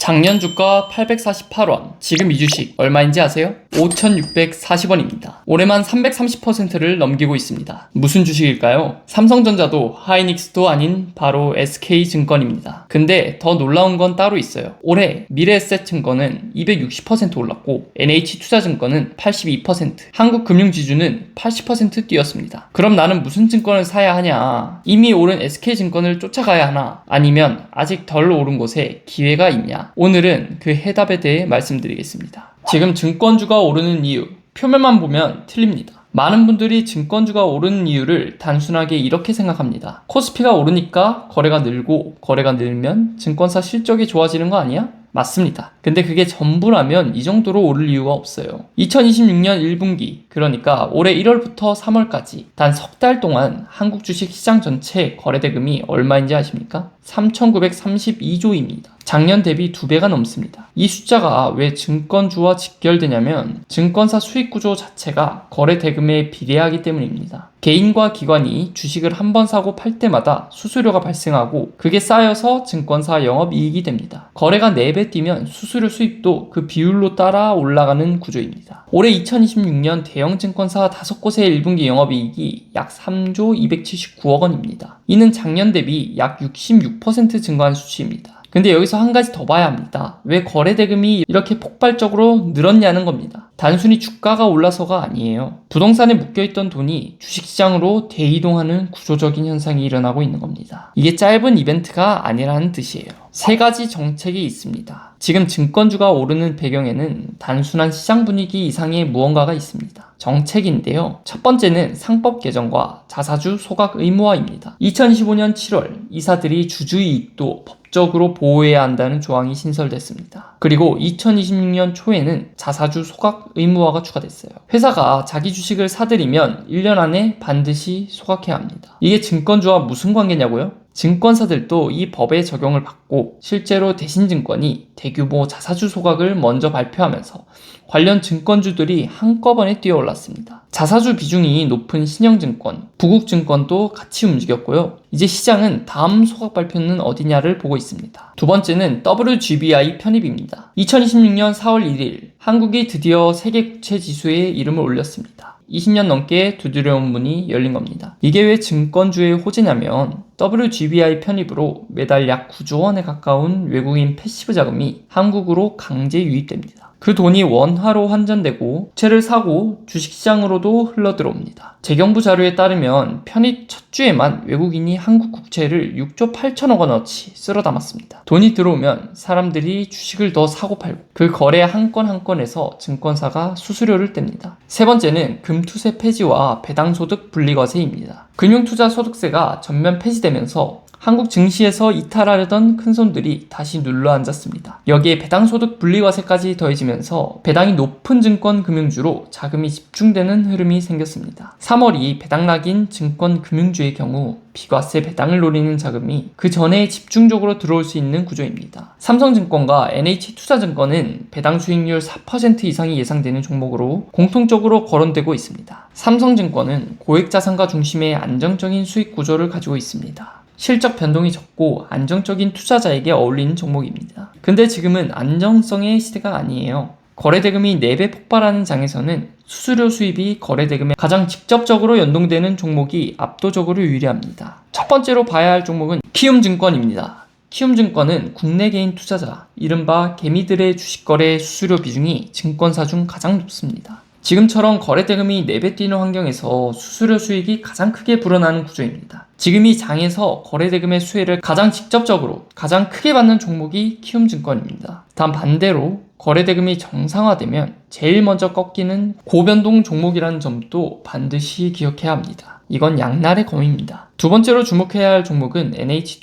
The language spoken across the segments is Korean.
작년 주가 848원, 지금 이 주식 얼마인지 아세요? 5,640원입니다. 올해만 330%를 넘기고 있습니다. 무슨 주식일까요? 삼성전자도 하이닉스도 아닌 바로 SK증권입니다. 근데 더 놀라운 건 따로 있어요. 올해 미래에셋증권은 260% 올랐고 NH투자증권은 82%, 한국금융지주는 80% 뛰었습니다. 그럼 나는 무슨 증권을 사야 하냐? 이미 오른 SK증권을 쫓아가야 하나? 아니면 아직 덜 오른 곳에 기회가 있냐? 오늘은 그 해답에 대해 말씀드리겠습니다. 지금 증권주가 오르는 이유, 표면만 보면 틀립니다. 많은 분들이 증권주가 오르는 이유를 단순하게 이렇게 생각합니다. 코스피가 오르니까 거래가 늘고, 거래가 늘면 증권사 실적이 좋아지는 거 아니야? 맞습니다. 근데 그게 전부라면 이 정도로 오를 이유가 없어요. 2026년 1분기, 그러니까 올해 1월부터 3월까지 단 석 달 동안 한국 주식 시장 전체 거래대금이 얼마인지 아십니까? 3,932조입니다. 작년 대비 2배가 넘습니다. 이 숫자가 왜 증권주와 직결되냐면 증권사 수익 구조 자체가 거래 대금에 비례하기 때문입니다. 개인과 기관이 주식을 한 번 사고 팔 때마다 수수료가 발생하고 그게 쌓여서 증권사 영업이익이 됩니다. 거래가 4배 뛰면 수수료 수입도 그 비율로 따라 올라가는 구조입니다. 올해 2026년 대형 증권사 5곳의 1분기 영업이익이 약 3조 279억 원입니다. 이는 작년 대비 약 66% 증가한 수치입니다. 근데 여기서 한 가지 더 봐야 합니다. 왜 거래대금이 이렇게 폭발적으로 늘었냐는 겁니다. 단순히 주가가 올라서가 아니에요. 부동산에 묶여있던 돈이 주식시장으로 대이동하는 구조적인 현상이 일어나고 있는 겁니다. 이게 짧은 이벤트가 아니라는 뜻이에요. 3가지 정책이 있습니다. 지금 증권주가 오르는 배경에는 단순한 시장 분위기 이상의 무언가가 있습니다. 정책인데요. 첫 번째는 상법 개정과 자사주 소각 의무화입니다. 2025년 7월 이사들이 주주이익도 법적으로 보호해야 한다는 조항이 신설됐습니다. 그리고 2026년 초에는 자사주 소각 의무화가 추가됐어요. 회사가 자기 주식을 사들이면 1년 안에 반드시 소각해야 합니다. 이게 증권주와 무슨 관계냐고요? 증권사들도 이 법의 적용을 받고 실제로 대신증권이 대규모 자사주 소각을 먼저 발표하면서 관련 증권주들이 한꺼번에 뛰어올랐습니다. 자사주 비중이 높은 신영증권, 부국증권도 같이 움직였고요. 이제 시장은 다음 소각 발표는 어디냐를 보고 있습니다. 두 번째는 WGBI 편입입니다. 2026년 4월 1일 한국이 드디어 세계구체지수에 이름을 올렸습니다. 20년 넘게 두드려온 문이 열린 겁니다. 이게 왜 증권주의 호재냐면 WGBI 편입으로 매달 약 9조 원에 가까운 외국인 패시브 자금이 한국으로 강제 유입됩니다. 그 돈이 원화로 환전되고 부채를 사고 주식시장으로도 흘러들어옵니다. 재경부 자료에 따르면 편입 첫 주에만 외국인이 한국 국채를 6조 8천억 원어치 쓸어 담았습니다. 돈이 들어오면 사람들이 주식을 더 사고 팔고 그 거래 한 건 한 건에서 증권사가 수수료를 뗍니다. 세 번째는 금투세 폐지와 배당소득 분리과세입니다. 금융투자소득세가 전면 폐지되면서 한국 증시에서 이탈하려던 큰손들이 다시 눌러앉았습니다. 여기에 배당소득 분리과세까지 더해지면서 배당이 높은 증권 금융주로 자금이 집중되는 흐름이 생겼습니다. 3월이 배당락인 증권 금융주의 경우 비과세 배당을 노리는 자금이 그 전에 집중적으로 들어올 수 있는 구조입니다. 삼성증권과 NH투자증권은 배당 수익률 4% 이상이 예상되는 종목으로 공통적으로 거론되고 있습니다. 삼성증권은 고액자산가 중심의 안정적인 수익 구조를 가지고 있습니다. 실적 변동이 적고 안정적인 투자자에게 어울리는 종목입니다. 근데 지금은 안정성의 시대가 아니에요. 거래대금이 4배 폭발하는 장에서는 수수료 수입이 거래대금에 가장 직접적으로 연동되는 종목이 압도적으로 유리합니다. 첫 번째로 봐야 할 종목은 키움증권입니다. 키움증권은 국내 개인 투자자, 이른바 개미들의 주식거래 수수료 비중이 증권사 중 가장 높습니다. 지금처럼 거래대금이 4배 뛰는 환경에서 수수료 수익이 가장 크게 불어나는 구조입니다. 지금 이 장에서 거래대금의 수혜를 가장 직접적으로 가장 크게 받는 종목이 키움증권입니다. 단 반대로 거래대금이 정상화되면 제일 먼저 꺾이는 고변동 종목이라는 점도 반드시 기억해야 합니다. 이건 양날의 검입니다. 두 번째로 주목해야 할 종목은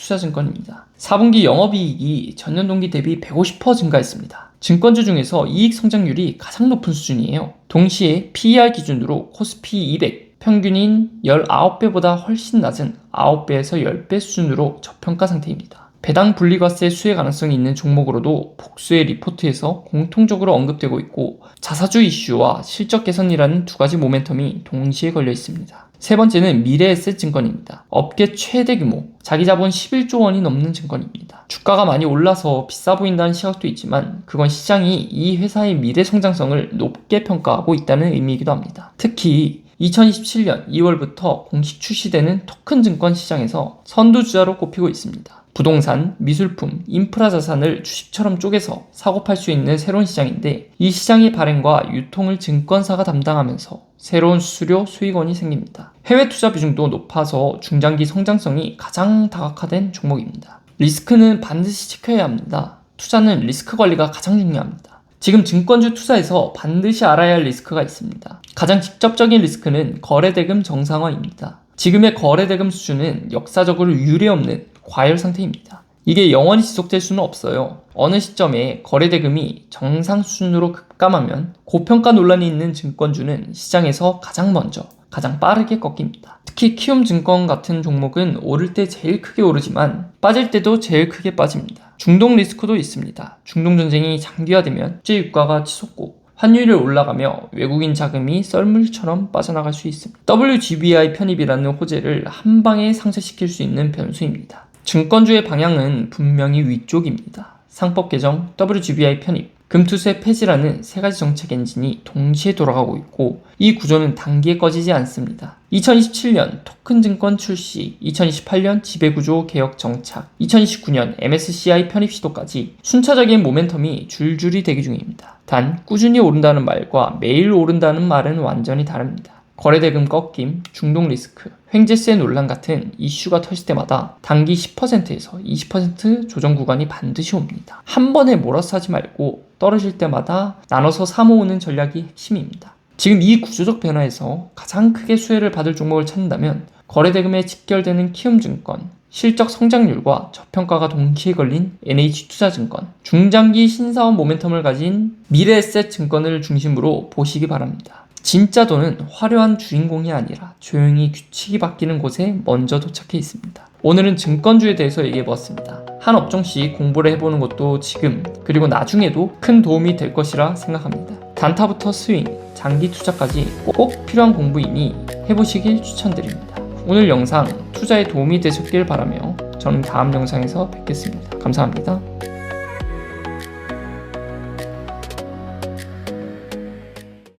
NH투자증권입니다. 4분기 영업이익이 전년 동기 대비 150% 증가했습니다. 증권주 중에서 이익 성장률이 가장 높은 수준이에요. 동시에 PER 기준으로 코스피 200 평균인 19배보다 훨씬 낮은 9배에서 10배 수준으로 저평가 상태입니다. 배당 분리과세 수혜 가능성이 있는 종목으로도 복수의 리포트에서 공통적으로 언급되고 있고 자사주 이슈와 실적 개선이라는 두 가지 모멘텀이 동시에 걸려 있습니다. 세 번째는 미래에셋증권입니다. 업계 최대 규모, 자기 자본 11조 원이 넘는 증권입니다. 주가가 많이 올라서 비싸 보인다는 시각도 있지만 그건 시장이 이 회사의 미래 성장성을 높게 평가하고 있다는 의미이기도 합니다. 특히 2027년 2월부터 공식 출시되는 토큰 증권 시장에서 선두주자로 꼽히고 있습니다. 부동산, 미술품, 인프라 자산을 주식처럼 쪼개서 사고 팔 수 있는 새로운 시장인데 이 시장의 발행과 유통을 증권사가 담당하면서 새로운 수수료 수익원이 생깁니다. 해외 투자 비중도 높아서 중장기 성장성이 가장 다각화된 종목입니다. 리스크는 반드시 지켜야 합니다. 투자는 리스크 관리가 가장 중요합니다. 지금 증권주 투자에서 반드시 알아야 할 리스크가 있습니다. 가장 직접적인 리스크는 거래대금 정상화입니다. 지금의 거래대금 수준은 역사적으로 유례없는 과열 상태입니다. 이게 영원히 지속될 수는 없어요. 어느 시점에 거래대금이 정상 수준으로 급감하면 고평가 논란이 있는 증권주는 시장에서 가장 먼저, 가장 빠르게 꺾입니다. 특히 키움증권 같은 종목은 오를 때 제일 크게 오르지만 빠질 때도 제일 크게 빠집니다. 중동 리스크도 있습니다. 중동 전쟁이 장기화되면 국제 유가가 치솟고 환율이 올라가며 외국인 자금이 썰물처럼 빠져나갈 수 있습니다. WGBI 편입이라는 호재를 한 방에 상쇄시킬 수 있는 변수입니다. 증권주의 방향은 분명히 위쪽입니다. 상법 개정, WGBI 편입, 금투세 폐지라는 세 가지 정책 엔진이 동시에 돌아가고 있고 이 구조는 단기에 꺼지지 않습니다. 2027년 토큰 증권 출시, 2028년 지배구조 개혁 정착, 2029년 MSCI 편입 시도까지 순차적인 모멘텀이 줄줄이 대기 중입니다. 단 꾸준히 오른다는 말과 매일 오른다는 말은 완전히 다릅니다. 거래대금 꺾임, 중동 리스크, 횡재세 논란 같은 이슈가 터질 때마다 단기 10%에서 20% 조정 구간이 반드시 옵니다. 한 번에 몰아서 하지 말고 떨어질 때마다 나눠서 사모으는 전략이 핵심입니다. 지금 이 구조적 변화에서 가장 크게 수혜를 받을 종목을 찾는다면 거래대금에 직결되는 키움증권, 실적 성장률과 저평가가 동시에 걸린 NH투자증권, 중장기 신사업 모멘텀을 가진 미래에셋증권을 중심으로 보시기 바랍니다. 진짜 돈은 화려한 주인공이 아니라 조용히 규칙이 바뀌는 곳에 먼저 도착해 있습니다. 오늘은 증권주에 대해서 얘기해보았습니다. 한 업종씩 공부를 해보는 것도 지금 그리고 나중에도 큰 도움이 될 것이라 생각합니다. 단타부터 스윙, 장기 투자까지 꼭 필요한 공부이니 해보시길 추천드립니다. 오늘 영상 투자에 도움이 되셨길 바라며 저는 다음 영상에서 뵙겠습니다. 감사합니다.